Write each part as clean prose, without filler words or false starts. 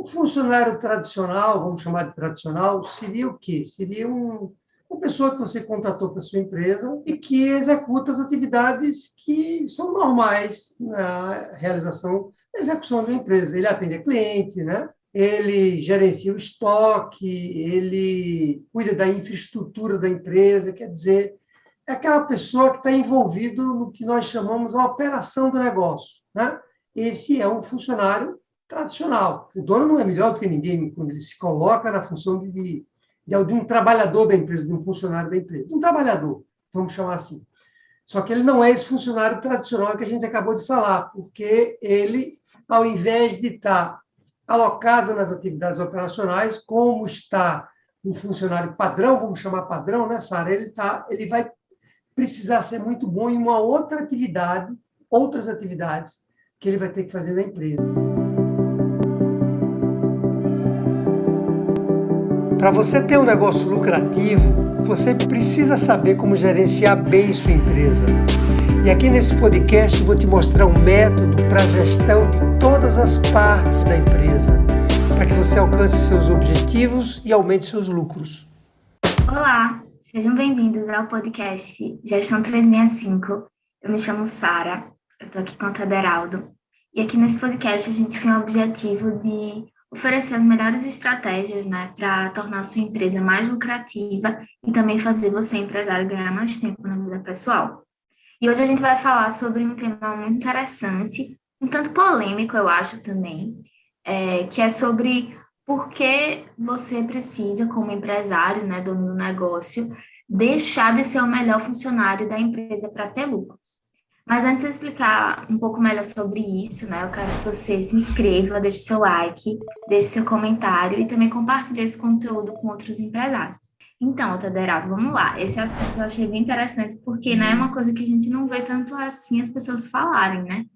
Um funcionário tradicional, vamos chamar de tradicional, seria o quê? Seria uma pessoa que você contratou para a sua empresa e que executa as atividades que são normais na realização, na execução da empresa. Ele atende a cliente, né? Ele gerencia o estoque, ele cuida da infraestrutura da empresa, quer dizer, é aquela pessoa que está envolvido no que nós chamamos a operação do negócio, né? Esse é um funcionário tradicional. O dono não é melhor do que ninguém quando ele se coloca na função de um trabalhador da empresa, de um funcionário da empresa, de um trabalhador, vamos chamar assim. Só que ele não é esse funcionário tradicional que a gente acabou de falar, porque ele, ao invés de estar alocado nas atividades operacionais, como está um funcionário padrão, vamos chamar padrão, né, Sara? Ele vai precisar ser muito bom em uma outra atividade, outras atividades que ele vai ter que fazer na empresa. Para você ter um negócio lucrativo, você precisa saber como gerenciar bem sua empresa. E aqui nesse podcast eu vou te mostrar um método para a gestão de todas as partes da empresa, para que você alcance seus objetivos e aumente seus lucros. Olá, sejam bem-vindos ao podcast Gestão 365. Eu me chamo Sara, eu estou aqui com o Tederaldo. E aqui nesse podcast a gente tem o objetivo de oferecer as melhores estratégias, né, para tornar a sua empresa mais lucrativa e também fazer você, empresário, ganhar mais tempo na vida pessoal. E hoje a gente vai falar sobre um tema muito interessante, um tanto polêmico, eu acho também, que é sobre por que você precisa, como empresário, né, dono do negócio, deixar de ser o melhor funcionário da empresa para ter lucros. Mas antes de explicar um pouco melhor sobre isso, né, eu quero que você se inscreva, deixe seu like, deixe seu comentário e também compartilhe esse conteúdo com outros empresários. Então, Taderato, vamos lá. Esse assunto eu achei bem interessante porque, né, é uma coisa que a gente não vê tanto assim as pessoas falarem, né?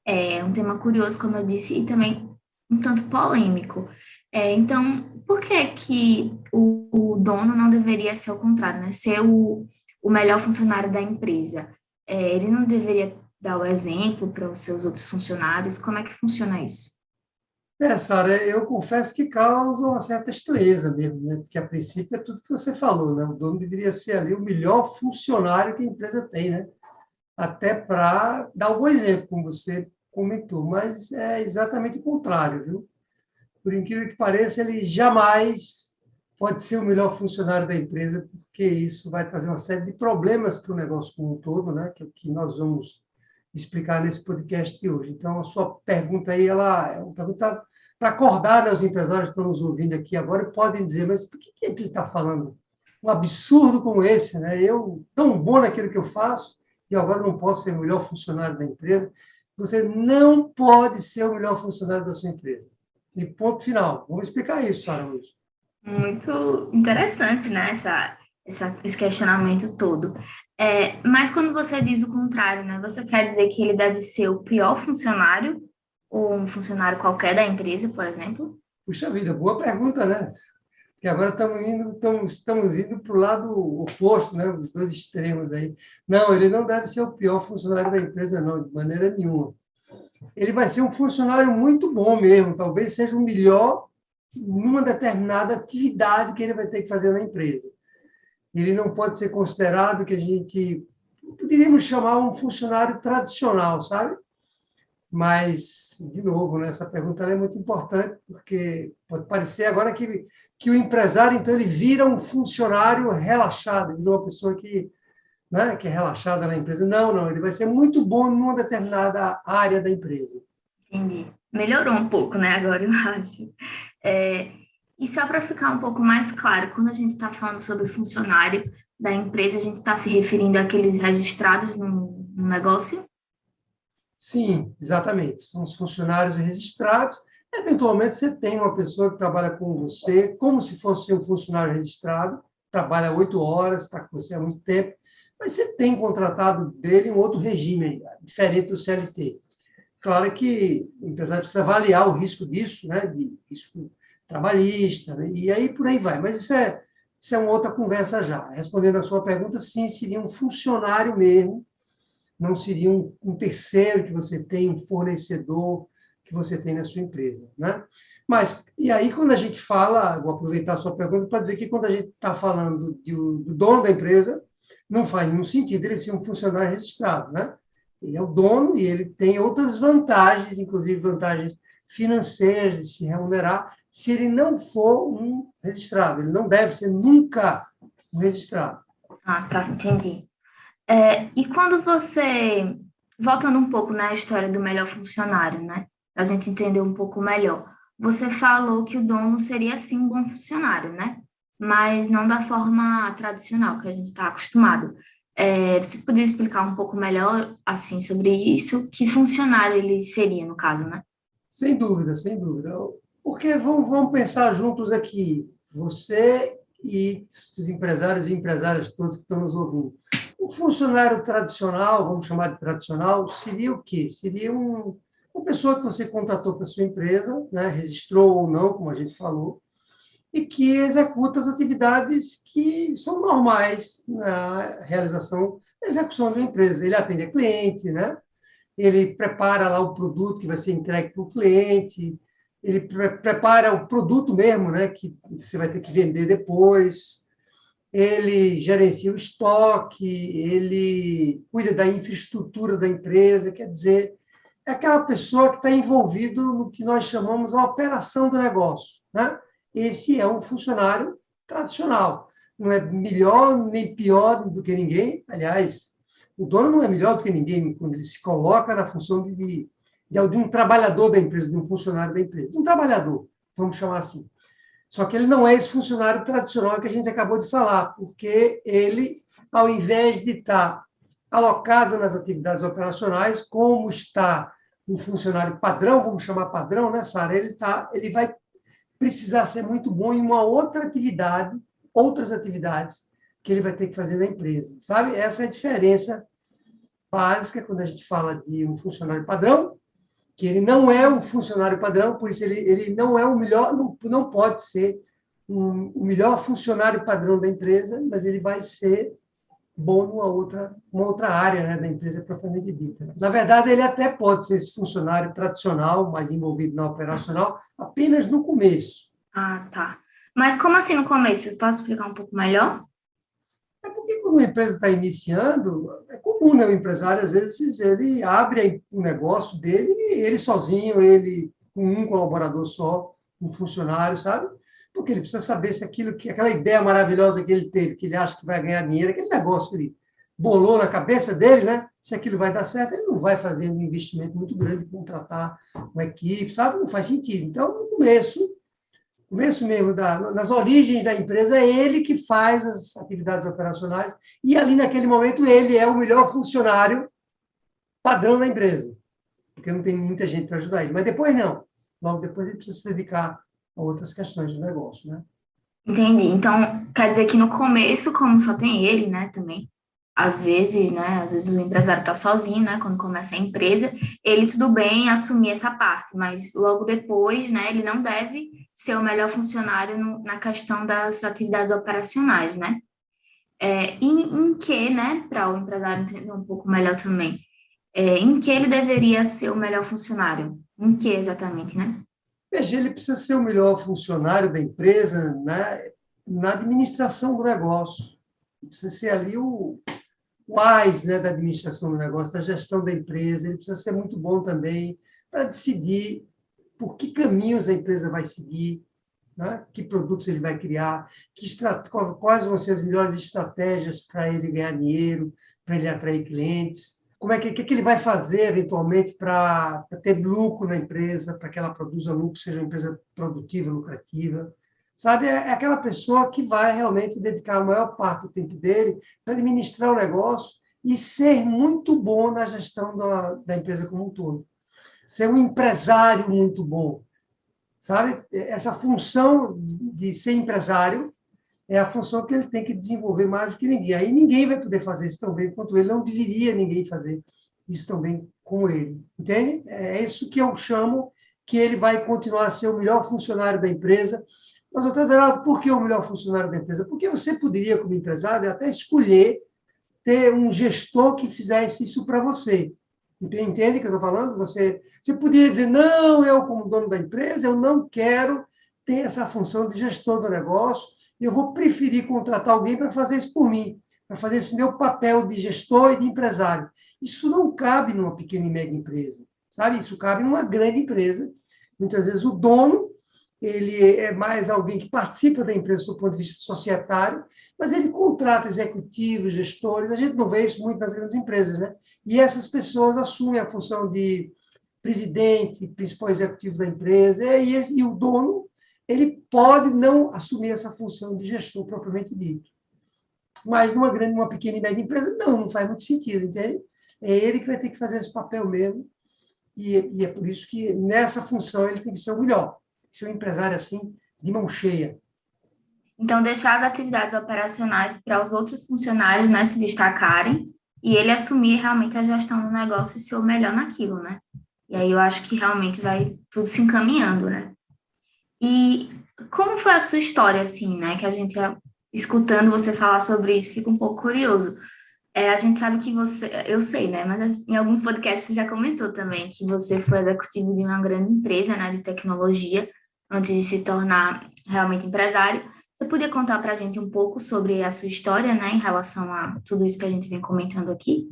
É um tema curioso, como eu disse, e também um tanto polêmico. Então, por que o dono não deveria ser o contrário, né? Ser o melhor funcionário da empresa? Ele não deveria dar o exemplo para os seus outros funcionários? Como é que funciona isso? Sara, eu confesso que causa uma certa estranheza mesmo, né? Porque a princípio é tudo que você falou, né? O dono deveria ser ali o melhor funcionário que a empresa tem, né? Até para dar um bom exemplo, como você comentou, mas é exatamente o contrário, viu? Por incrível que pareça, ele jamais pode ser o melhor funcionário da empresa, porque isso vai trazer uma série de problemas para o negócio como um todo, né? Que é o que nós vamos explicar nesse podcast de hoje. Então, a sua pergunta aí, ela é uma pergunta para acordar, né, os empresários que estão nos ouvindo aqui agora e podem dizer, mas por que ele está falando um absurdo como esse, né? Eu, tão bom naquilo que eu faço, e agora não posso ser o melhor funcionário da empresa. Você não pode ser o melhor funcionário da sua empresa. E ponto final. Vamos explicar isso, Sara, hoje. Muito interessante, né, esse questionamento todo. Mas quando você diz o contrário, né, você quer dizer que ele deve ser o pior funcionário, ou um funcionário qualquer da empresa, por exemplo? Puxa vida, boa pergunta, né? Porque agora estamos indo para o lado oposto, né? Os dois extremos aí. Não, ele não deve ser o pior funcionário da empresa, não, de maneira nenhuma. Ele vai ser um funcionário muito bom mesmo, talvez seja o melhor numa determinada atividade que ele vai ter que fazer na empresa. Ele não pode ser considerado que a gente poderíamos chamar um funcionário tradicional, sabe? Mas, de novo, né, essa pergunta é muito importante, porque pode parecer agora que o empresário, então, ele vira um funcionário relaxado, vira uma pessoa que, né, que é relaxada na empresa. Não, não, ele vai ser muito bom numa determinada área da empresa. Entendi. Melhorou um pouco, né, agora eu acho. É, e só para ficar um pouco mais claro, quando a gente está falando sobre funcionário da empresa, a gente está se referindo àqueles registrados no negócio? Sim, exatamente. São os funcionários registrados. Eventualmente, você tem uma pessoa que trabalha com você, como se fosse um funcionário registrado, trabalha 8 horas, está com você há muito tempo, mas você tem contratado dele um outro regime, diferente do CLT. Claro que o empresário precisa avaliar o risco disso, né, de risco trabalhista, né, e aí por aí vai. Mas isso é uma outra conversa já. Respondendo a sua pergunta, sim, seria um funcionário mesmo, não seria um terceiro que você tem, um fornecedor que você tem na sua empresa, né? Mas, e aí, quando a gente fala, vou aproveitar a sua pergunta para dizer que quando a gente está falando do dono da empresa, não faz nenhum sentido ele ser um funcionário registrado, né? Ele é o dono e ele tem outras vantagens, inclusive vantagens financeiras de se remunerar, se ele não for um registrado. Ele não deve ser nunca um registrado. Ah, tá, entendi. E quando você, voltando um pouco na história do melhor funcionário, né? Para a gente entender um pouco melhor, você falou que o dono seria, sim, um bom funcionário, né? Mas não da forma tradicional que a gente está acostumado. Você poderia explicar um pouco melhor, assim, sobre isso? Que funcionário ele seria, no caso, né? Sem dúvida, sem dúvida. Porque vamos pensar juntos aqui, você e os empresários e empresárias todos que estão nos ouvindo. Um funcionário tradicional, vamos chamar de tradicional, seria o quê? Seria uma pessoa que você contratou para a sua empresa, né, registrou ou não, como a gente falou, e que executa as atividades que são normais na realização, na execução de uma empresa. Ele atende a cliente, né? Ele prepara lá o produto que vai ser entregue para o cliente, ele prepara o produto mesmo, né, que você vai ter que vender depois, ele gerencia o estoque, ele cuida da infraestrutura da empresa, quer dizer, é aquela pessoa que está envolvido no que nós chamamos a operação do negócio, né? Esse é um funcionário tradicional. Não é melhor nem pior do que ninguém. Aliás, o dono não é melhor do que ninguém quando ele se coloca na função de um trabalhador da empresa, de um funcionário da empresa, de um trabalhador, vamos chamar assim. Só que ele não é esse funcionário tradicional que a gente acabou de falar, porque ele, ao invés de estar alocado nas atividades operacionais, como está um funcionário padrão, vamos chamar padrão, né, Sara? Ele vai precisar ser muito bom em uma outra atividade, outras atividades que ele vai ter que fazer na empresa, sabe? Essa é a diferença básica quando a gente fala de um funcionário padrão, que ele não é um funcionário padrão, por isso ele não é o melhor, não pode ser o melhor funcionário padrão da empresa, mas ele vai ser bom numa uma outra área, né, da empresa propriamente dita. Na verdade, ele até pode ser esse funcionário tradicional, mais envolvido na operacional, apenas no começo. Ah, tá. Mas como assim no começo? Você pode explicar um pouco melhor? É porque quando uma empresa está iniciando, é comum, né, o empresário, às vezes, ele abre o negócio dele, ele sozinho, ele com um colaborador só, um funcionário, sabe? Porque ele precisa saber se aquela ideia maravilhosa que ele teve, que ele acha que vai ganhar dinheiro, aquele negócio que ele bolou na cabeça dele, né? Se aquilo vai dar certo, ele não vai fazer um investimento muito grande, contratar uma equipe, sabe? Não faz sentido. Então, no começo mesmo, nas origens da empresa, é ele que faz as atividades operacionais e ali, naquele momento, ele é o melhor funcionário padrão da empresa, porque não tem muita gente para ajudar ele. Mas depois não. Logo depois ele precisa se dedicar a outras questões do negócio, né? Entendi. Então, quer dizer que no começo, como só tem ele, né, também, às vezes, né, às vezes o empresário está sozinho, né, quando começa a empresa, ele tudo bem assumir essa parte, mas logo depois, né, ele não deve ser o melhor funcionário na questão das atividades operacionais, né? Em que, né, para o empresário entender um pouco melhor também, em que ele deveria ser o melhor funcionário? Em que exatamente, né? Veja, ele precisa ser o melhor funcionário da empresa, né, na administração do negócio. Ele precisa ser ali o AIS, né, da administração do negócio, da gestão da empresa. Ele precisa ser muito bom também para decidir por que caminhos a empresa vai seguir, né, que produtos ele vai criar, quais vão ser as melhores estratégias para ele ganhar dinheiro, para ele atrair clientes. Como é que ele vai fazer, eventualmente, para ter lucro na empresa, para que ela produza lucro, seja uma empresa produtiva, lucrativa. Sabe, é aquela pessoa que vai realmente dedicar a maior parte do tempo dele para administrar o negócio e ser muito bom na gestão da empresa como um todo. Ser um empresário muito bom. Sabe, essa função de ser empresário é a função que ele tem que desenvolver mais do que ninguém. Aí ninguém vai poder fazer isso tão bem quanto ele, não deveria ninguém fazer isso tão bem como ele. Entende? É isso que eu chamo que ele vai continuar a ser o melhor funcionário da empresa. Mas, doutor Aderaldo, por que o melhor funcionário da empresa? Porque você poderia, como empresário, até escolher ter um gestor que fizesse isso para você. Entende o que eu estou falando? Você poderia dizer, não, eu como dono da empresa, eu não quero ter essa função de gestor do negócio, eu vou preferir contratar alguém para fazer isso por mim, para fazer esse meu papel de gestor e de empresário. Isso não cabe numa pequena e média empresa, sabe? Isso cabe numa grande empresa. Muitas vezes o dono, ele é mais alguém que participa da empresa do ponto de vista societário, mas ele contrata executivos, gestores, a gente não vê isso muito nas grandes empresas, né? E essas pessoas assumem a função de presidente, principal executivo da empresa, e o dono, ele pode não assumir essa função de gestor propriamente dito. Mas uma pequena e média empresa, não faz muito sentido, entende? É ele que vai ter que fazer esse papel mesmo, e é por isso que nessa função ele tem que ser o melhor, ser um empresário assim, de mão cheia. Então, deixar as atividades operacionais para os outros funcionários, né, se destacarem e ele assumir realmente a gestão do negócio e ser o melhor naquilo, né? E aí eu acho que realmente vai tudo se encaminhando, né? E como foi a sua história, assim, né? Que a gente, escutando você falar sobre isso, fica um pouco curioso. A gente sabe que você, eu sei, né? Mas em alguns podcasts você já comentou também que você foi executivo de uma grande empresa, né, de tecnologia, antes de se tornar realmente empresário. Você podia contar para a gente um pouco sobre a sua história, né, em relação a tudo isso que a gente vem comentando aqui?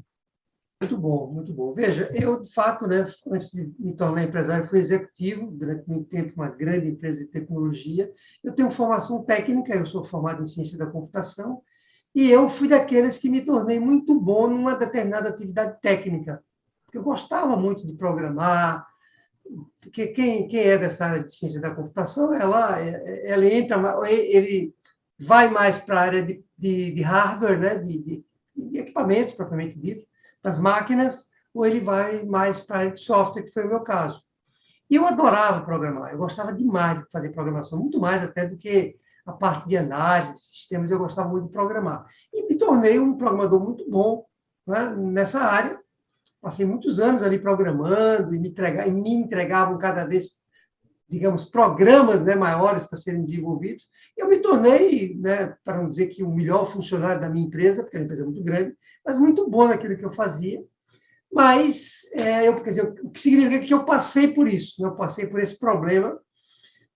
Muito bom, muito bom. Veja, eu, de fato, né, antes de me tornar empresário, fui executivo, durante muito tempo, uma grande empresa de tecnologia. Eu tenho formação técnica, eu sou formado em ciência da computação, e eu fui daqueles que me tornei muito bom numa determinada atividade técnica, porque eu gostava muito de programar, porque quem é dessa área de ciência da computação, ela entra, ele vai mais para a área de hardware, né, de equipamentos, propriamente dito, das máquinas, ou ele vai mais para a área de software, que foi o meu caso. E eu adorava programar, eu gostava demais de fazer programação, muito mais até do que a parte de análise de sistemas, eu gostava muito de programar. E me tornei um programador muito bom, né, nessa área. Passei muitos anos ali programando e me entregavam cada vez, digamos, programas, né, maiores para serem desenvolvidos. Eu me tornei, né, para não dizer que o melhor funcionário da minha empresa, porque era uma empresa muito grande, mas muito bom naquilo que eu fazia. Mas, quer dizer, o que significa que eu passei por isso, né? Eu passei por esse problema,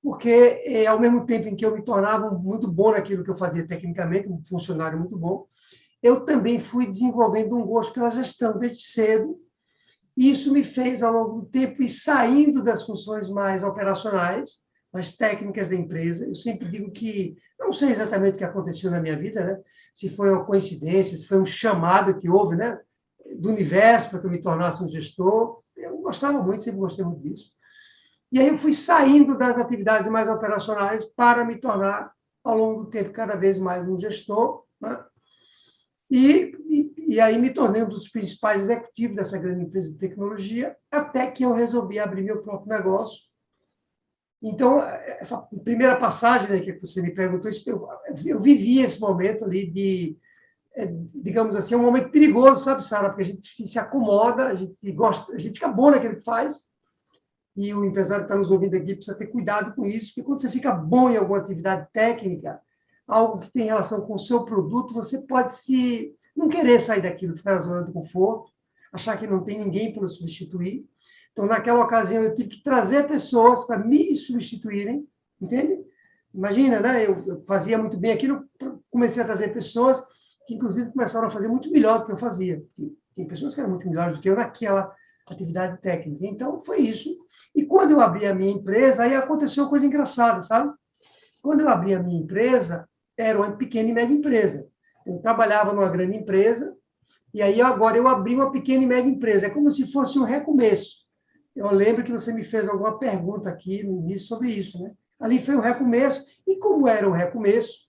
porque, ao mesmo tempo em que eu me tornava muito bom naquilo que eu fazia tecnicamente, um funcionário muito bom, eu também fui desenvolvendo um gosto pela gestão desde cedo, e isso me fez, ao longo do tempo, ir saindo das funções mais operacionais, mais técnicas da empresa. Eu sempre digo que não sei exatamente o que aconteceu na minha vida, né? Se foi uma coincidência, se foi um chamado que houve, né, do universo para que eu me tornasse um gestor. Eu gostava muito, sempre gostei muito disso. E aí eu fui saindo das atividades mais operacionais para me tornar, ao longo do tempo, cada vez mais um gestor, né? E aí me tornei um dos principais executivos dessa grande empresa de tecnologia, até que eu resolvi abrir meu próprio negócio. Então, essa primeira passagem, né, que você me perguntou, eu vivi esse momento ali digamos assim, um momento perigoso, sabe, Sara? Porque a gente se acomoda, a gente gosta, a gente fica bom naquilo que faz, e o empresário que está nos ouvindo aqui precisa ter cuidado com isso, porque quando você fica bom em alguma atividade técnica, algo que tem relação com o seu produto, você pode não querer sair daquilo, ficar na zona de conforto, achar que não tem ninguém para substituir. Então, naquela ocasião, eu tive que trazer pessoas para me substituírem, entende? Imagina, né? Eu fazia muito bem aquilo, comecei a trazer pessoas que, inclusive, começaram a fazer muito melhor do que eu fazia. Tem pessoas que eram muito melhores do que eu naquela atividade técnica. Então, foi isso. E quando eu abri a minha empresa, aí aconteceu uma coisa engraçada, sabe? Quando eu abri a minha empresa, era uma pequena e média empresa. Eu trabalhava numa grande empresa, e aí agora eu abri uma pequena e média empresa. É como se fosse um recomeço. Eu lembro que você me fez alguma pergunta aqui no início sobre isso, né? Ali foi um recomeço, e como era um recomeço,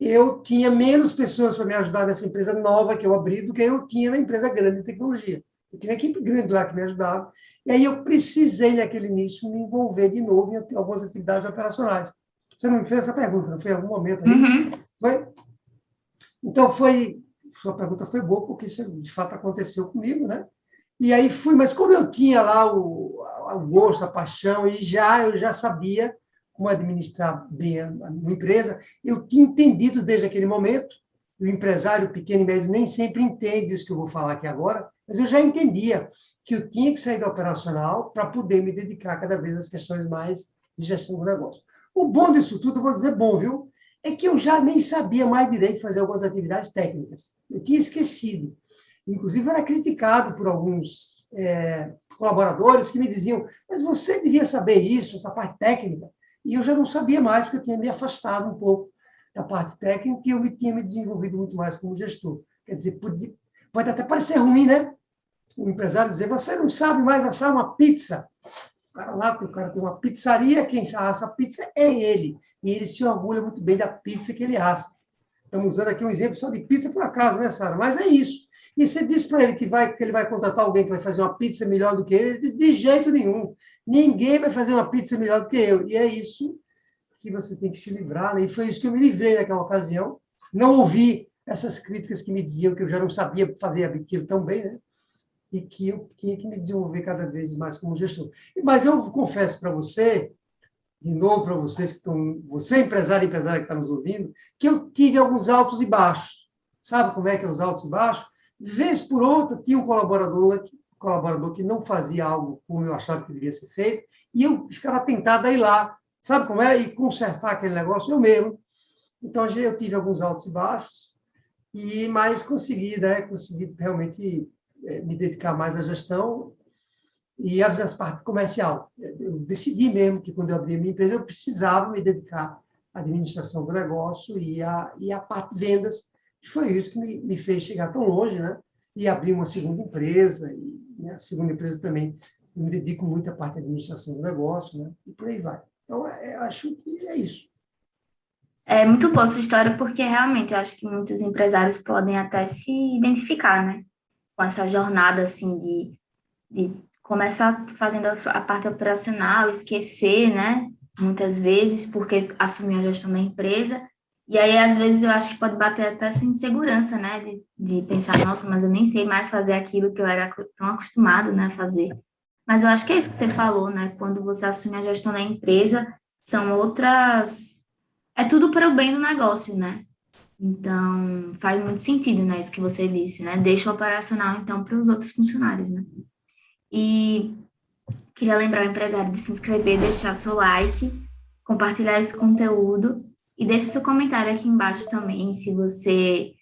eu tinha menos pessoas para me ajudar nessa empresa nova que eu abri do que eu tinha na empresa grande de tecnologia. Eu tinha uma equipe grande lá que me ajudava, e aí eu precisei, naquele início, me envolver de novo em algumas atividades operacionais. Você não me fez essa pergunta, não foi em algum momento aí? Uhum. Foi? Então, sua pergunta foi boa, porque isso de fato aconteceu comigo, né? E aí fui, mas como eu tinha lá o gosto, a paixão, e eu já sabia como administrar bem a minha empresa, eu tinha entendido desde aquele momento, o empresário pequeno e médio nem sempre entende isso que eu vou falar aqui agora, Mas eu já entendia que eu tinha que sair do operacional para poder me dedicar cada vez às questões mais de gestão do negócio. O bom disso tudo, eu vou dizer bom, viu? É que eu já nem sabia mais direito fazer algumas atividades técnicas. Eu tinha esquecido. Inclusive, eu era criticado por alguns colaboradores que me diziam, mas você devia saber isso, essa parte técnica. E eu já não sabia mais, porque eu tinha me afastado um pouco da parte técnica e eu tinha me desenvolvido muito mais como gestor. Quer dizer, pode até parecer ruim, né? O empresário dizer, você não sabe mais assar uma pizza. O cara tem uma pizzaria, quem assa a pizza é ele. E ele se orgulha muito bem da pizza que ele assa. Estamos usando aqui um exemplo só de pizza por acaso, né, Sara? Mas é isso. E você diz para ele que ele vai contratar alguém que vai fazer uma pizza melhor do que ele diz, de jeito nenhum. Ninguém vai fazer uma pizza melhor do que eu. E é isso que você tem que se livrar, né? E foi isso que eu me livrei naquela ocasião. Não ouvi essas críticas que me diziam que eu já não sabia fazer aquilo tão bem, né? E que eu tinha que me desenvolver cada vez mais como gestor. Mas eu confesso para você, de novo para vocês que estão, você empresário e empresária que está nos ouvindo, que eu tive alguns altos e baixos. Sabe como é que é os altos e baixos? Vez por outra, tinha um colaborador que não fazia algo como eu achava que devia ser feito, e eu ficava tentado a ir lá, sabe como é? E consertar aquele negócio eu mesmo. Então, eu tive alguns altos e baixos, mas consegui, né? Consegui realmente me dedicar mais à gestão e às vezes a parte comercial. Eu decidi mesmo que quando eu abri a minha empresa, eu precisava me dedicar à administração do negócio e à parte de vendas, que foi isso que me fez chegar tão longe, né? E abrir uma segunda empresa, e a segunda empresa também eu me dedico muito à parte de administração do negócio, né? E por aí vai. Então, acho que é isso. É muito boa a sua história, porque realmente eu acho que muitos empresários podem até se identificar, né? Com essa jornada, assim, de começar fazendo a parte operacional, esquecer, né? Muitas vezes, porque assumiu a gestão da empresa. E aí, às vezes, eu acho que pode bater até essa insegurança, né? De pensar, nossa, mas eu nem sei mais fazer aquilo que eu era tão acostumado, né, a fazer. Mas eu acho que é isso que você falou, né? Quando você assume a gestão da empresa, são outras. É tudo para o bem do negócio, né? Então, faz muito sentido, né? Isso que você disse, né? Deixa o operacional, então, para os outros funcionários, né? E queria lembrar o empresário de se inscrever, deixar seu like, compartilhar esse conteúdo e deixa seu comentário aqui embaixo também, se você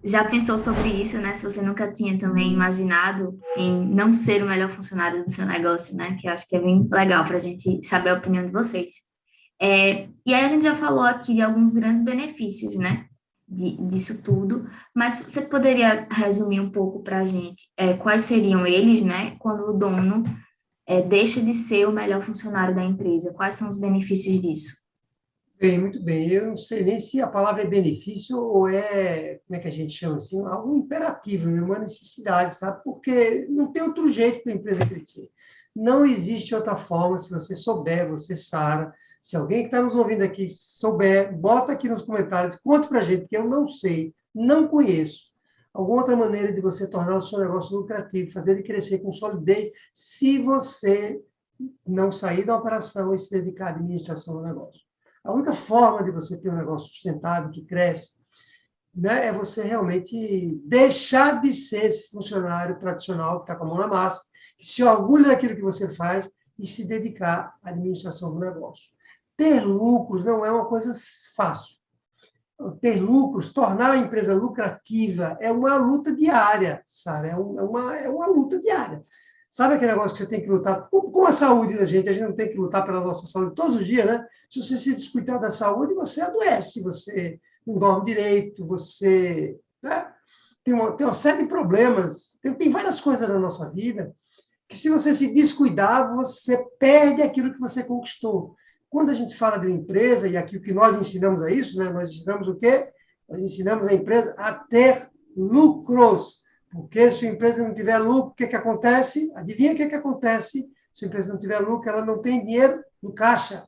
já pensou sobre isso, né? Se você nunca tinha também imaginado em não ser o melhor funcionário do seu negócio, né? Que eu acho que é bem legal para a gente saber a opinião de vocês. E aí a gente já falou aqui de alguns grandes benefícios, né? Disso tudo, mas você poderia resumir um pouco para a gente quais seriam eles, né? Quando o dono deixa de ser o melhor funcionário da empresa, quais são os benefícios disso? Bem, muito bem. Eu não sei nem se a palavra é benefício ou como é que a gente chama assim, algo imperativo, uma necessidade, sabe? Porque não tem outro jeito da empresa crescer. Não existe outra forma, se você souber, você, Sara, se alguém que está nos ouvindo aqui souber, bota aqui nos comentários, conta para a gente, que eu não sei, não conheço alguma outra maneira de você tornar o seu negócio lucrativo, fazer ele crescer com solidez, se você não sair da operação e se dedicar à administração do negócio. A única forma de você ter um negócio sustentável, que cresce, né, é você realmente deixar de ser esse funcionário tradicional que está com a mão na massa, que se orgulha daquilo que você faz e se dedicar à administração do negócio. Ter lucros não é uma coisa fácil. Ter lucros, tornar a empresa lucrativa é uma luta diária, Sara, é uma luta diária. Sabe aquele negócio que você tem que lutar? Com a saúde da gente, a gente não tem que lutar pela nossa saúde todos os dias, né? Se você se descuidar da saúde, você adoece, você não dorme direito, você... Né? Tem uma série de problemas, tem várias coisas na nossa vida que, se você se descuidar, você perde aquilo que você conquistou. Quando a gente fala de uma empresa, e aqui o que nós ensinamos é isso, né? Nós ensinamos o quê? Nós ensinamos a empresa a ter lucros. Porque se a empresa não tiver lucro, o que acontece? Adivinha o que acontece? Se a empresa não tiver lucro, ela não tem dinheiro no caixa.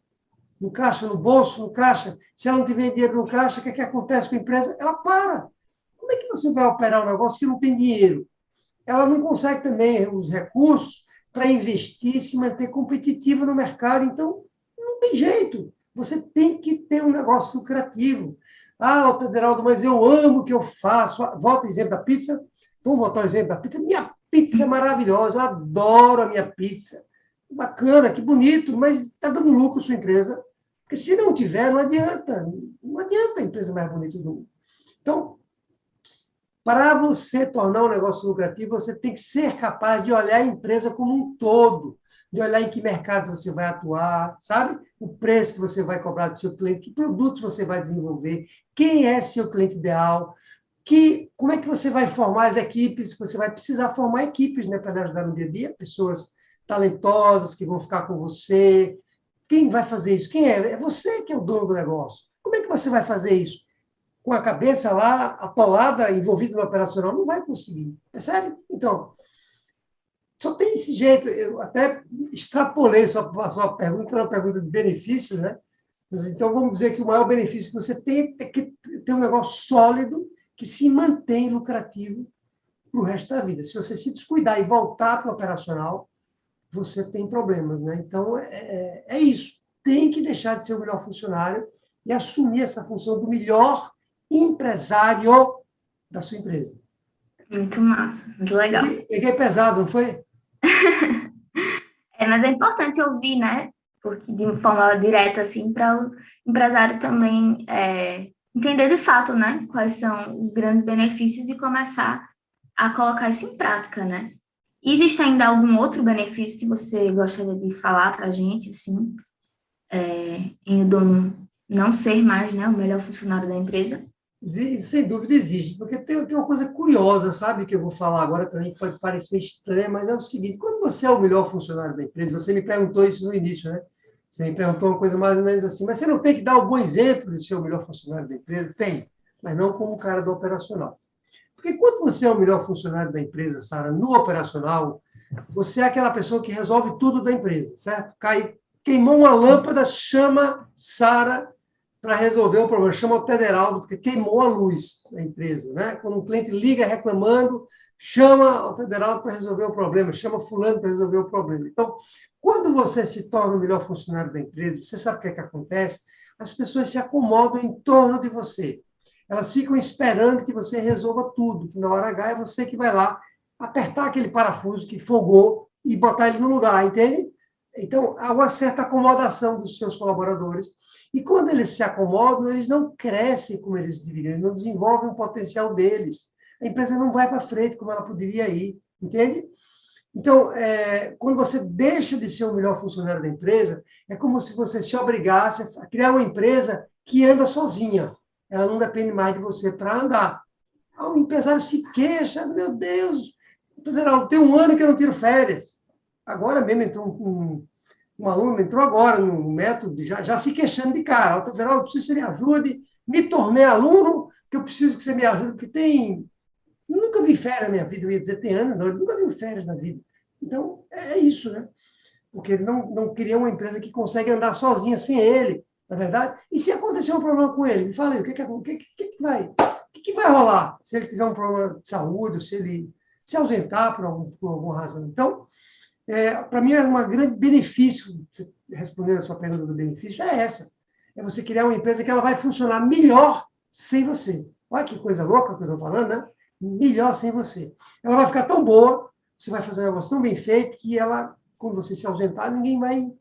No caixa, no bolso, no caixa. Se ela não tiver dinheiro no caixa, o que acontece com a empresa? Ela para. Como é que você vai operar um negócio que não tem dinheiro? Ela não consegue também os recursos para investir, se manter competitiva no mercado. Então, não tem jeito. Você tem que ter um negócio lucrativo. Ah, Altaderaldo, mas eu amo o que eu faço. Volta ao exemplo da pizza. Vamos botar o exemplo da pizza. Minha pizza é maravilhosa, eu adoro a minha pizza. Bacana, que bonito, mas está dando lucro a sua empresa. Porque se não tiver, não adianta. Não adianta a empresa mais bonita do mundo. Então, para você tornar um negócio lucrativo, você tem que ser capaz de olhar a empresa como um todo, de olhar em que mercado você vai atuar, sabe? O preço que você vai cobrar do seu cliente, que produtos você vai desenvolver, quem é seu cliente ideal, como é que você vai formar as equipes, você vai precisar formar equipes, né, para lhe ajudar no dia a dia, pessoas talentosas que vão ficar com você. Quem vai fazer isso? Quem é? É você que é o dono do negócio. Como é que você vai fazer isso? Com a cabeça lá atolada, envolvida no operacional, não vai conseguir, percebe? Então, só tem esse jeito. Eu até extrapolei sua pergunta, era uma pergunta de benefício, né? Então, vamos dizer que o maior benefício que você tem é que ter um negócio sólido que se mantém lucrativo para o resto da vida. Se você se descuidar e voltar para o operacional, você tem problemas, né? Então, é isso. Tem que deixar de ser o melhor funcionário e assumir essa função do melhor empresário da sua empresa. Muito massa, muito legal. Peguei pesado, não foi? Mas é importante ouvir, né? Porque de forma direta, assim, para o empresário também entender de fato, né? Quais são os grandes benefícios e começar a colocar isso em prática, né? Existe ainda algum outro benefício que você gostaria de falar para a gente, assim, em o dono não ser mais, né, o melhor funcionário da empresa? Sem dúvida existe, porque tem uma coisa curiosa, sabe, que eu vou falar agora também, que pode parecer estranha, mas é o seguinte, quando você é o melhor funcionário da empresa, você me perguntou isso no início, né? Você me perguntou uma coisa mais ou menos assim, mas você não tem que dar um bom exemplo de ser o melhor funcionário da empresa? Tem, mas não como cara do operacional. Porque quando você é o melhor funcionário da empresa, Sara, no operacional, você é aquela pessoa que resolve tudo da empresa, certo? Queimou uma lâmpada, chama Sara para resolver o problema. Chama o Tederaldo, porque queimou a luz da empresa, né? Quando um cliente liga reclamando, chama o Tederaldo para resolver o problema, chama fulano para resolver o problema. Então, quando você se torna o melhor funcionário da empresa, você sabe o que é que acontece? As pessoas se acomodam em torno de você. Elas ficam esperando que você resolva tudo, que na hora H é você que vai lá apertar aquele parafuso que folgou e botar ele no lugar, entende? Então, há uma certa acomodação dos seus colaboradores. E quando eles se acomodam, eles não crescem como eles deveriam, eles não desenvolvem o potencial deles. A empresa não vai para frente como ela poderia ir, entende? Então, quando você deixa de ser o melhor funcionário da empresa, é como se você se obrigasse a criar uma empresa que anda sozinha. Ela não depende mais de você para andar. O empresário se queixa, meu Deus, tem um ano que eu não tiro férias. Agora mesmo entrou um aluno, entrou agora no método, já se queixando de cara. Federal, eu preciso que você me ajude, me tornei aluno, que eu preciso que você me ajude, porque nunca vi férias na minha vida, eu ia dizer, tem anos, não, eu nunca vi férias na vida. Então, é isso, né? Porque ele não cria uma empresa que consegue andar sozinha sem ele, na verdade. E se acontecer um problema com ele, me fala aí, o que vai rolar se ele tiver um problema de saúde, ou se ele se ausentar por alguma razão? Então, para mim, é um grande benefício, respondendo a sua pergunta do benefício, é essa. É você criar uma empresa que ela vai funcionar melhor sem você. Olha que coisa louca que eu estou falando, né? Melhor sem você. Ela vai ficar tão boa, você vai fazer um negócio tão bem feito, que ela, quando você se ausentar, ninguém vai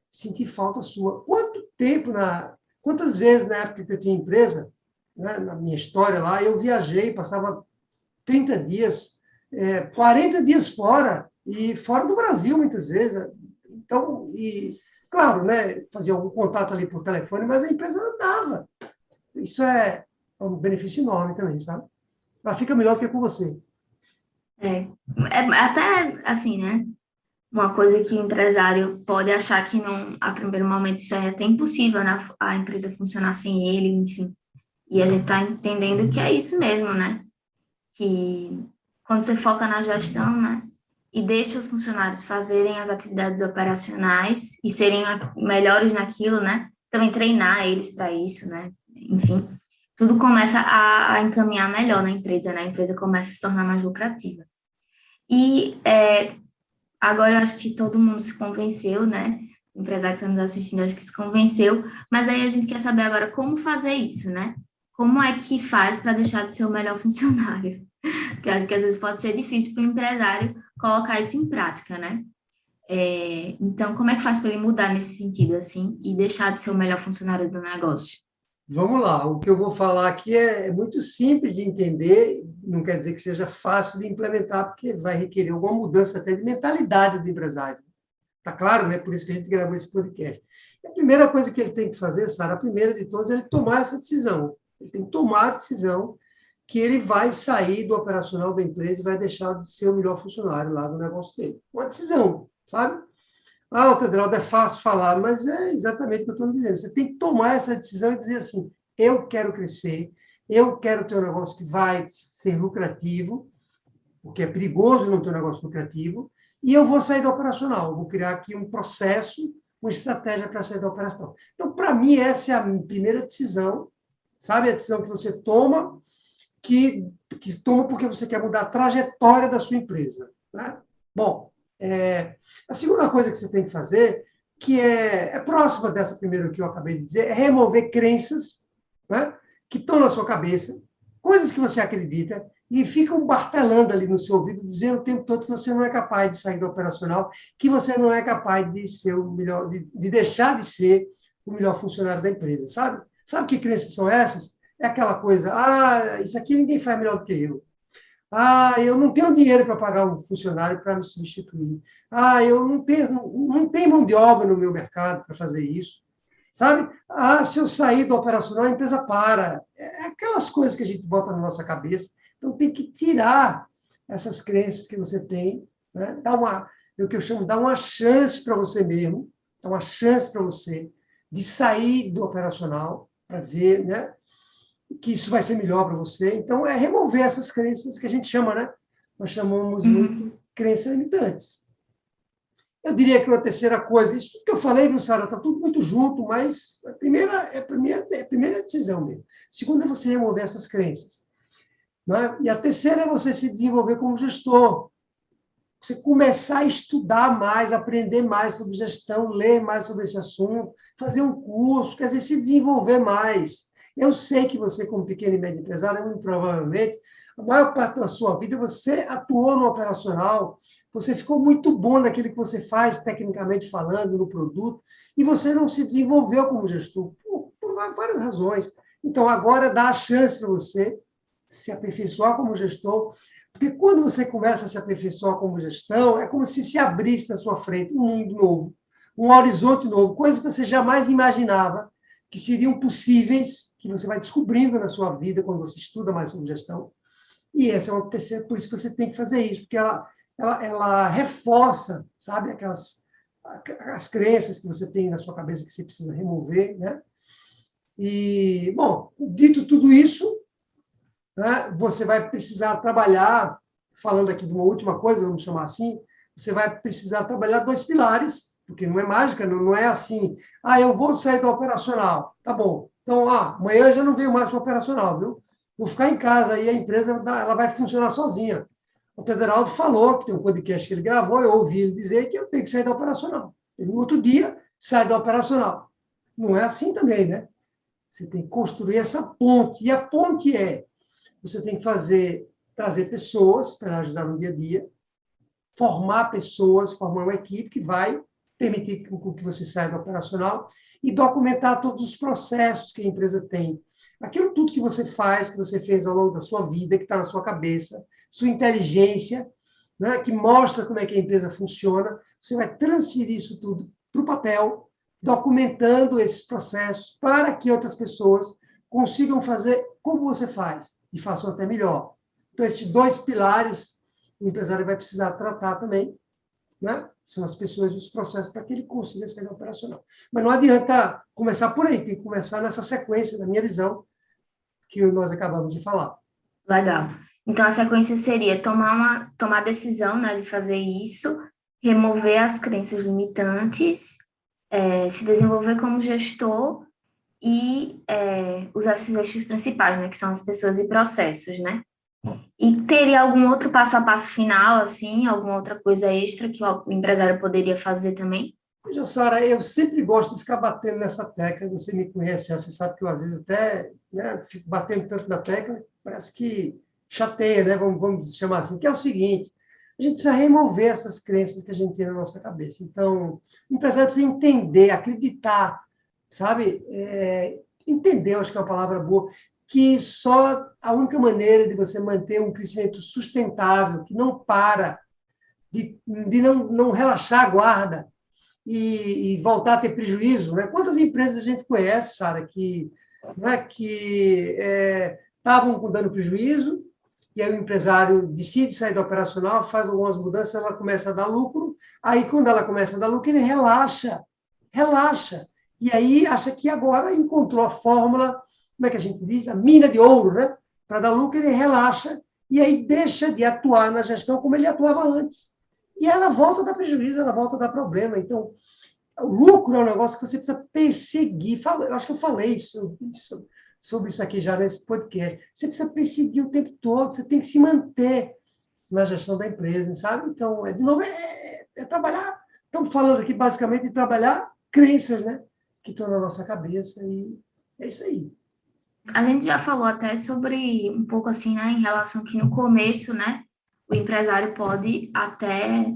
sentir falta sua. Quantas vezes, na época que eu tinha empresa, né, na minha história lá, eu viajei, passava 30 dias, 40 dias fora, e fora do Brasil, muitas vezes. Então, claro, né, fazia algum contato ali por telefone, mas a empresa andava. Isso é um benefício enorme também, sabe? Ela fica melhor do que com você. Até assim, né? Uma coisa que o empresário pode achar que não, a primeiro momento isso é até impossível, né? A empresa funcionar sem ele, enfim. E a gente está entendendo que é isso mesmo, né? Que quando você foca na gestão, né? E deixa os funcionários fazerem as atividades operacionais e serem melhores naquilo, né? Também treinar eles para isso, né? Enfim, tudo começa a encaminhar melhor na empresa, né? A empresa começa a se tornar mais lucrativa. E agora eu acho que todo mundo se convenceu, né? O empresário que está nos assistindo, acho que se convenceu, mas aí a gente quer saber agora como fazer isso, né? como é que faz para deixar de ser o melhor funcionário? Porque eu acho que às vezes pode ser difícil para o empresário colocar isso em prática, né? Então, como é que faz para ele mudar nesse sentido, assim, e deixar de ser o melhor funcionário do negócio? Vamos lá, o que eu vou falar aqui é muito simples de entender, não quer dizer que seja fácil de implementar, porque vai requerer alguma mudança até de mentalidade do empresário. Tá claro, né? Por isso que a gente gravou esse podcast. A primeira coisa que ele tem que fazer, Sara, a primeira de todas, é ele tomar essa decisão. Ele tem que tomar a decisão que ele vai sair do operacional da empresa e vai deixar de ser o melhor funcionário lá do negócio dele. Uma decisão, sabe? Ah, Tedraldo, é fácil falar, mas é exatamente o que eu estou dizendo. Você tem que tomar essa decisão e dizer assim: eu quero crescer, eu quero ter um negócio que vai ser lucrativo, porque é perigoso não ter um negócio lucrativo, e eu vou sair do operacional. Eu vou criar aqui um processo, uma estratégia para sair do operacional. Então, para mim, essa é a primeira decisão, sabe? A decisão que você toma, que toma porque você quer mudar a trajetória da sua empresa. Né? Bom, a segunda coisa que você tem que fazer, que é próxima dessa primeira que eu acabei de dizer, é remover crenças, né, que estão na sua cabeça, coisas que você acredita, e ficam martelando ali no seu ouvido, dizendo o tempo todo que você não é capaz de sair do operacional, que você não é capaz de ser o melhor, de deixar de ser o melhor funcionário da empresa, sabe? Sabe que crenças são essas? É aquela coisa, isso aqui ninguém faz melhor do que eu. Eu não tenho dinheiro para pagar um funcionário para me substituir. Eu não tenho mão de obra no meu mercado para fazer isso. Sabe? Se eu sair do operacional, a empresa para. É aquelas coisas que a gente bota na nossa cabeça. Então, tem que tirar essas crenças que você tem, né? É o que eu chamo, dar uma chance para você mesmo, dar uma chance para você de sair do operacional para ver, né, que isso vai ser melhor para você. Então, é remover essas crenças que a gente chama, né? Nós chamamos Uhum. muito crenças limitantes. Eu diria que uma terceira coisa, isso tudo que eu falei, viu, Sara, está tudo muito junto, mas a primeira decisão mesmo. Segunda é você remover essas crenças. Né? E a terceira é você se desenvolver como gestor. Você começar a estudar mais, aprender mais sobre gestão, ler mais sobre esse assunto, fazer um curso, quer dizer, se desenvolver mais. Eu sei que você, como pequeno e médio empresário, muito provavelmente, a maior parte da sua vida você atuou no operacional, você ficou muito bom naquilo que você faz, tecnicamente falando, no produto, e você não se desenvolveu como gestor, por várias razões. Então, agora dá a chance para você se aperfeiçoar como gestor, porque quando você começa a se aperfeiçoar como gestão, é como se abrisse na sua frente um mundo novo, um horizonte novo, coisas que você jamais imaginava que seriam possíveis, que você vai descobrindo na sua vida quando você estuda mais sobre gestão. E essa é uma terceira, por isso que você tem que fazer isso, porque ela reforça, sabe, as crenças que você tem na sua cabeça que você precisa remover, né? E, bom, dito tudo isso, né, você vai precisar trabalhar, falando aqui de uma última coisa, vamos chamar assim, você vai precisar trabalhar dois pilares, porque não é mágica, não é assim, eu vou sair do operacional, tá bom, então, amanhã eu já não venho mais para o operacional, viu? Vou ficar em casa, aí a empresa ela vai funcionar sozinha. O Tederaldo falou, que tem um podcast que ele gravou, eu ouvi ele dizer que eu tenho que sair do operacional. E no outro dia, sai do operacional. Não é assim também, né? Você tem que construir essa ponte, e a ponte você tem que trazer pessoas para ajudar no dia a dia, formar pessoas, formar uma equipe que vai permitir que você saia do operacional e documentar todos os processos que a empresa tem. Aquilo tudo que você faz, que você fez ao longo da sua vida, que está na sua cabeça, sua inteligência, né, que mostra como é que a empresa funciona, você vai transferir isso tudo para o papel, documentando esses processos para que outras pessoas consigam fazer como você faz e façam até melhor. Então, esses dois pilares o empresário vai precisar tratar também, né? São as pessoas e os processos para que ele consiga ser operacional. Mas não adianta começar por aí, tem que começar nessa sequência, na minha visão, que nós acabamos de falar. Legal. Então, a sequência seria tomar a decisão, né, de fazer isso, remover as crenças limitantes, se desenvolver como gestor e usar esses eixos principais, né, que são as pessoas e processos, né? E teria algum outro passo a passo final, assim, alguma outra coisa extra que o empresário poderia fazer também? Veja, Sara, eu sempre gosto de ficar batendo nessa tecla, você me conhece, já, você sabe que eu às vezes até, né, fico batendo tanto na tecla, parece que chateia, né? Vamos chamar assim, que é o seguinte, a gente precisa remover essas crenças que a gente tem na nossa cabeça. Então, o empresário precisa entender, acreditar, sabe? Entender, eu acho que é uma palavra boa, que só a única maneira de você manter um crescimento sustentável, que não para, de não relaxar a guarda, e voltar a ter prejuízo, né? Quantas empresas a gente conhece, Sara, que, né, que estavam dando prejuízo, e aí o empresário decide sair do operacional, faz algumas mudanças, ela começa a dar lucro, aí quando ela começa a dar lucro, ele relaxa, e aí acha que agora encontrou a fórmula, como é que a gente diz? A mina de ouro, né? Para dar lucro, ele relaxa, e aí deixa de atuar na gestão como ele atuava antes. E ela volta a dar prejuízo, ela volta a dar problema. Então, o lucro é um negócio que você precisa perseguir. Eu acho que eu falei sobre isso aqui já nesse podcast. Você precisa perseguir o tempo todo, você tem que se manter na gestão da empresa, sabe? Então, de novo, é trabalhar. Estamos falando aqui basicamente de trabalhar crenças, né? Que estão na nossa cabeça, e é isso aí. A gente já falou até sobre um pouco assim, né, em relação que no começo, né, o empresário pode até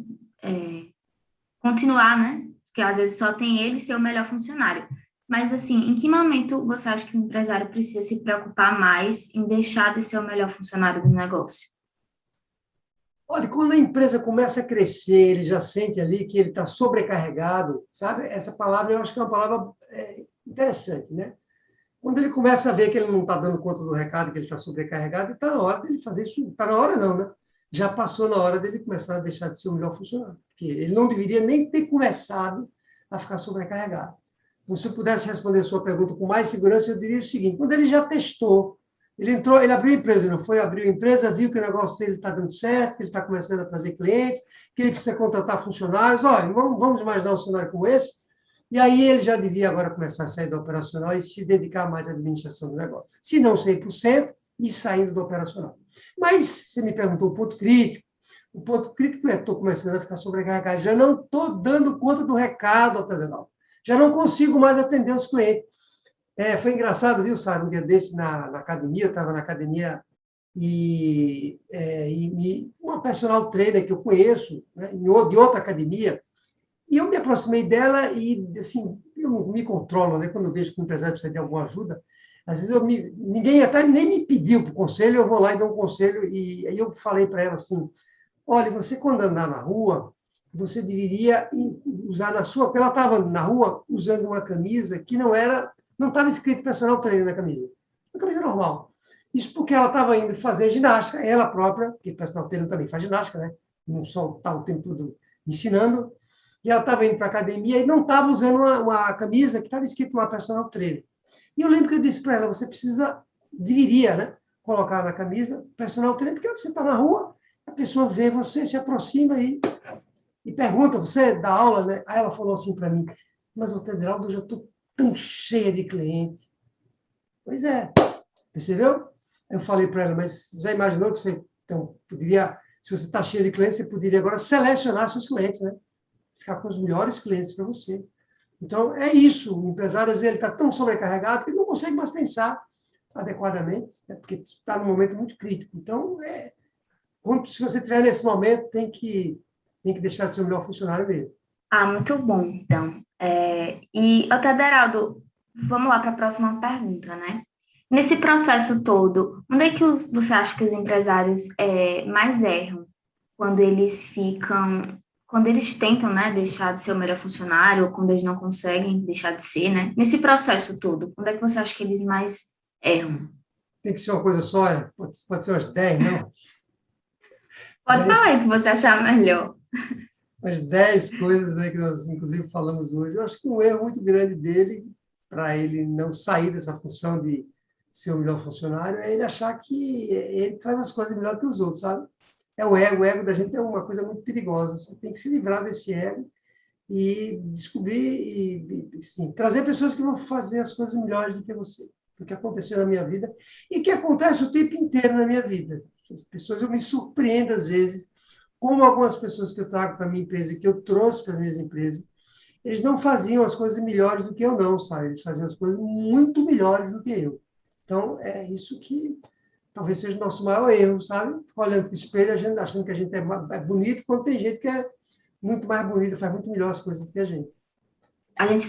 continuar, né, porque às vezes só tem ele ser o melhor funcionário. Mas assim, em que momento você acha que o empresário precisa se preocupar mais em deixar de ser o melhor funcionário do negócio? Olha, quando a empresa começa a crescer, ele já sente ali que ele está sobrecarregado, sabe? Essa palavra eu acho que é uma palavra interessante, né? Quando ele começa a ver que ele não está dando conta do recado, que ele está sobrecarregado, está na hora dele fazer isso. Está na hora, não, né? Já passou na hora dele começar a deixar de ser o melhor funcionário. Porque ele não deveria nem ter começado a ficar sobrecarregado. Então, se eu pudesse responder a sua pergunta com mais segurança, eu diria o seguinte: quando ele já testou, ele entrou, ele abriu a empresa, não foi? Abriu a empresa, viu que o negócio dele está dando certo, que ele está começando a trazer clientes, que ele precisa contratar funcionários. Olha, vamos imaginar um cenário como esse. E aí ele já devia agora começar a sair do operacional e se dedicar mais à administração do negócio. Se não 100%, e saindo do operacional. Mas você me perguntou o ponto crítico. O ponto crítico é: estou começando a ficar sobrecarregado, já não estou dando conta do recado, Otadenal. Já não consigo mais atender os clientes. Foi engraçado, viu, Sara? Um dia desse na academia, eu estava na academia e uma personal trainer que eu conheço, né, de outra academia, e eu me aproximei dela e, assim, eu não me controlo, né? Quando eu vejo que o empresário precisa de alguma ajuda, às vezes ninguém até nem me pediu para o conselho, eu vou lá e dou um conselho, e aí eu falei para ela assim: olha, você quando andar na rua, você deveria usar na sua... Porque ela estava na rua usando uma camisa que não estava escrito personal trainer na camisa. Uma camisa normal. Isso porque ela estava indo fazer ginástica, ela própria, porque personal trainer também faz ginástica, né? Não só está o tempo todo ensinando. E ela estava indo para a academia e não estava usando uma camisa que estava escrito uma personal trainer. E eu lembro que eu disse para ela: você deveria, né, colocar na camisa personal trainer, porque você está na rua, a pessoa vê você, se aproxima e pergunta: você dá aula, né? Aí ela falou assim para mim: mas, ô Tedraldo, eu já estou tão cheia de cliente. Pois é, percebeu? Eu falei para ela: mas já imaginou que você poderia, se você está cheia de clientes, você poderia agora selecionar seus clientes, né? Ficar com os melhores clientes para você. Então, é isso. O empresário, às vezes, ele está tão sobrecarregado que ele não consegue mais pensar adequadamente, né? Porque está num momento muito crítico. Então, se você estiver nesse momento, tem que deixar de ser o melhor funcionário mesmo. Ah, muito bom, então. E, Otaderaldo, vamos lá para a próxima pergunta, né? Nesse processo todo, onde é que você acha que os empresários mais erram quando eles tentam, né, deixar de ser o melhor funcionário, ou quando eles não conseguem deixar de ser, né? Nesse processo todo, onde é que você acha que eles mais erram? Tem que ser uma coisa só, pode ser umas 10, não? Pode falar aí o que você achar melhor. Umas 10 coisas, né, que nós, inclusive, falamos hoje. Eu acho que um erro muito grande dele, para ele não sair dessa função de ser o melhor funcionário, é ele achar que ele faz as coisas melhor que os outros, sabe? É o ego. O ego da gente é uma coisa muito perigosa. Você tem que se livrar desse ego e descobrir e sim, trazer pessoas que vão fazer as coisas melhores do que você. O que aconteceu na minha vida e que acontece o tempo inteiro na minha vida. As pessoas, eu me surpreendo às vezes, como algumas pessoas que eu trago para a minha empresa, que eu trouxe para as minhas empresas, eles não faziam as coisas melhores do que eu, não, sabe? Eles faziam as coisas muito melhores do que eu. Então, é isso que talvez seja o nosso maior erro, sabe? Olhando para o espelho, a gente, achando que a gente é bonito, quando tem gente que é muito mais bonita, faz muito melhor as coisas do que a gente. A gente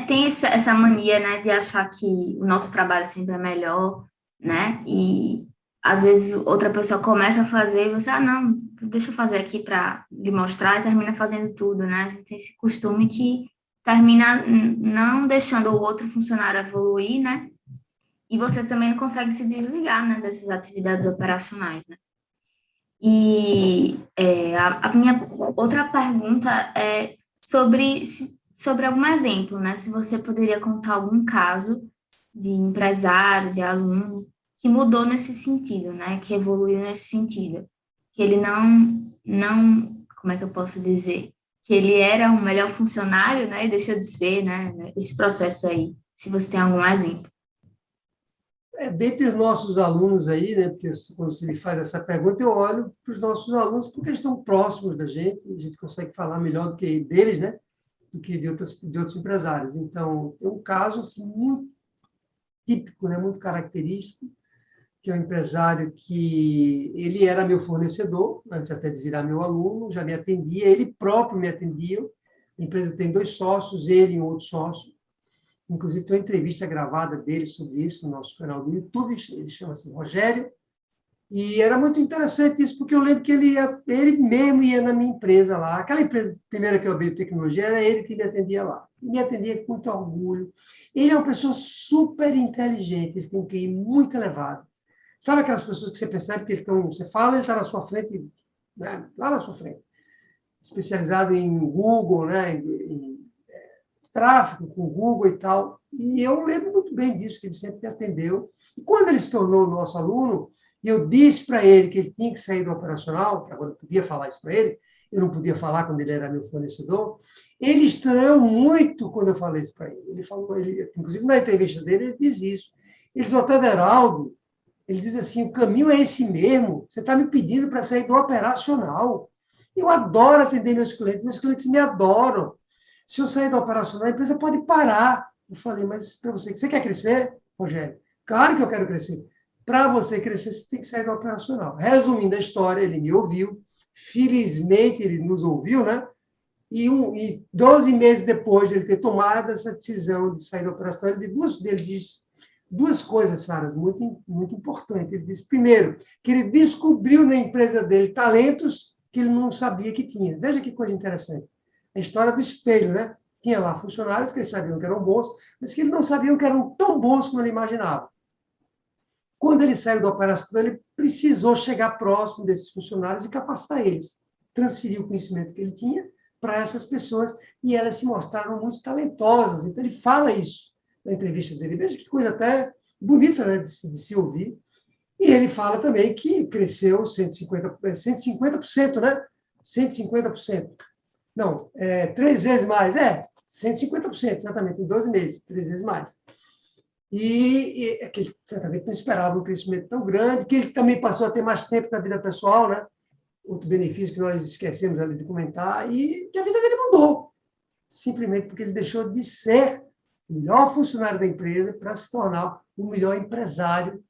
tem essa mania, né, de achar que o nosso trabalho sempre é melhor, né? E às vezes outra pessoa começa a fazer e você, não, deixa eu fazer aqui para lhe mostrar e termina fazendo tudo, né? A gente tem esse costume que termina não deixando o outro funcionário evoluir, né? E você também não consegue se desligar, né, dessas atividades operacionais, né? E a minha outra pergunta é sobre algum exemplo, né? Se você poderia contar algum caso de empresário, de aluno, que mudou nesse sentido, né? Que evoluiu nesse sentido. Que ele como é que eu posso dizer? Que ele era um melhor funcionário, né? E deixou de ser, né? Esse processo aí, se você tem algum exemplo. Dentre os nossos alunos aí, né, porque quando você me faz essa pergunta, eu olho para os nossos alunos porque eles estão próximos da gente, a gente consegue falar melhor do que deles, né, do que de outros empresários. Então, tem um caso assim, muito típico, né, muito característico, que é um empresário que ele era meu fornecedor, antes até de virar meu aluno, já me atendia, ele próprio me atendia. A empresa tem 2 sócios, ele e um outro sócio. Inclusive, tem uma entrevista gravada dele sobre isso no nosso canal do YouTube, ele chama-se Rogério, e era muito interessante isso, porque eu lembro que ele mesmo ia na minha empresa lá, aquela empresa primeira que eu abri de tecnologia, era ele que me atendia lá, e me atendia com muito orgulho. Ele é uma pessoa super inteligente, ele tem um QI muito elevado. Sabe aquelas pessoas que você percebe que você fala, ele está na sua frente, né, lá na sua frente, especializado em Google, né, em tráfego com o Google e tal. E eu lembro muito bem disso, que ele sempre me atendeu. E quando ele se tornou nosso aluno, e eu disse para ele que ele tinha que sair do operacional, que agora eu podia falar isso para ele, eu não podia falar quando ele era meu fornecedor, ele estranhou muito quando eu falei isso para ele. Ele falou, inclusive na entrevista dele, ele diz isso. Ele diz, doutor Aderaldo, ele diz assim, o caminho é esse mesmo, você está me pedindo para sair do operacional. Eu adoro atender meus clientes me adoram. Se eu sair da operacional, a empresa pode parar. Eu falei, mas para você quer crescer, Rogério? Claro que eu quero crescer. Para você crescer, você tem que sair da operacional. Resumindo a história, ele me ouviu. Felizmente, ele nos ouviu, né? E 12 meses depois de ele ter tomado essa decisão de sair da operacional, ele disse duas coisas, Saras, muito, muito importantes. Ele disse, primeiro, que ele descobriu na empresa dele talentos que ele não sabia que tinha. Veja que coisa interessante. A história do espelho, né? Tinha lá funcionários que eles sabiam que eram bons, mas que eles não sabiam que eram tão bons como ele imaginava. Quando ele saiu da operação, ele precisou chegar próximo desses funcionários e capacitar eles. Transferir o conhecimento que ele tinha para essas pessoas e elas se mostraram muito talentosas. Então, ele fala isso na entrevista dele. Veja que coisa até bonita, né, de se ouvir. E ele fala também que cresceu 150%, né? 150%. Não, 3 vezes mais. 150%, exatamente, em 12 meses, 3 vezes mais. E que ele certamente não esperava um crescimento tão grande, que ele também passou a ter mais tempo na vida pessoal, né? Outro benefício que nós esquecemos ali de comentar, e que a vida dele mudou, simplesmente porque ele deixou de ser o melhor funcionário da empresa para se tornar o melhor empresário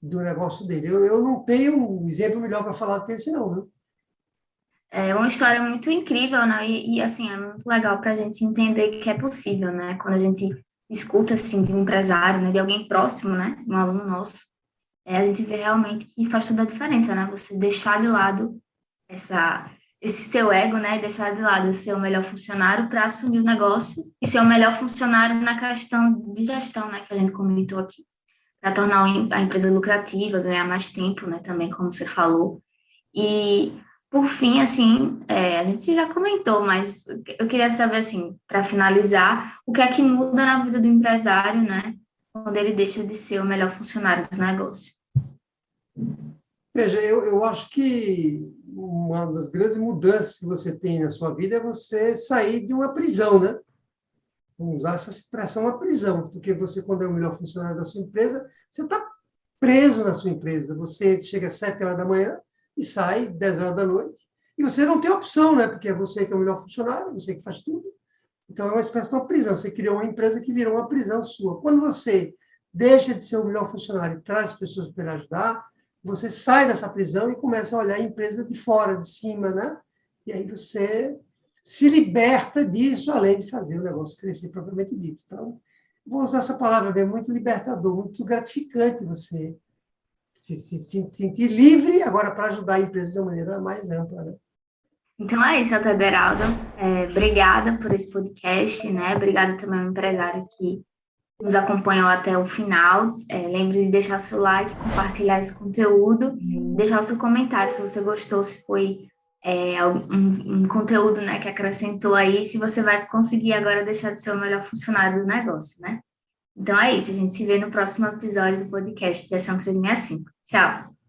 do negócio dele. Eu não tenho um exemplo melhor para falar do que esse, não, viu? É uma história muito incrível, né? Assim, é muito legal para a gente entender que é possível, né? Quando a gente escuta, assim, de um empresário, né? De alguém próximo, né? Um aluno nosso, a gente vê realmente que faz toda a diferença, né? Você deixar de lado esse seu ego, né? E deixar de lado ser o melhor funcionário para assumir o negócio e ser o melhor funcionário na questão de gestão, né? Que a gente comentou aqui, para tornar a empresa lucrativa, ganhar mais tempo, né? Também, como você falou. E, por fim, assim, a gente já comentou, mas eu queria saber, assim, para finalizar, o que é que muda na vida do empresário, né? Quando ele deixa de ser o melhor funcionário do negócio. Veja, eu acho que uma das grandes mudanças que você tem na sua vida é você sair de uma prisão, né? Vamos usar essa expressão, uma prisão, porque você, quando é o melhor funcionário da sua empresa, você está preso na sua empresa. Você chega às 7 horas da manhã e sai 10 horas da noite. E você não tem opção, né? Porque é você que é o melhor funcionário, você que faz tudo. Então, é uma espécie de uma prisão. Você criou uma empresa que virou uma prisão sua. Quando você deixa de ser o melhor funcionário e traz pessoas para lhe ajudar, você sai dessa prisão e começa a olhar a empresa de fora, de cima, né? E aí você se liberta disso, além de fazer o negócio crescer propriamente dito. Então, vou usar essa palavra bem, muito libertador, muito gratificante você se sentir livre agora para ajudar a empresa de uma maneira mais ampla, né? Então é isso, Aderaldo. Obrigada por esse podcast, né? Obrigada também ao empresário que nos acompanhou até o final. Lembre de deixar seu like, compartilhar esse conteúdo, deixar o seu comentário se você gostou, se foi um conteúdo, né, que acrescentou aí, se você vai conseguir agora deixar de ser o melhor funcionário do negócio, né? Então é isso, a gente se vê no próximo episódio do podcast Gestão 365. Tchau!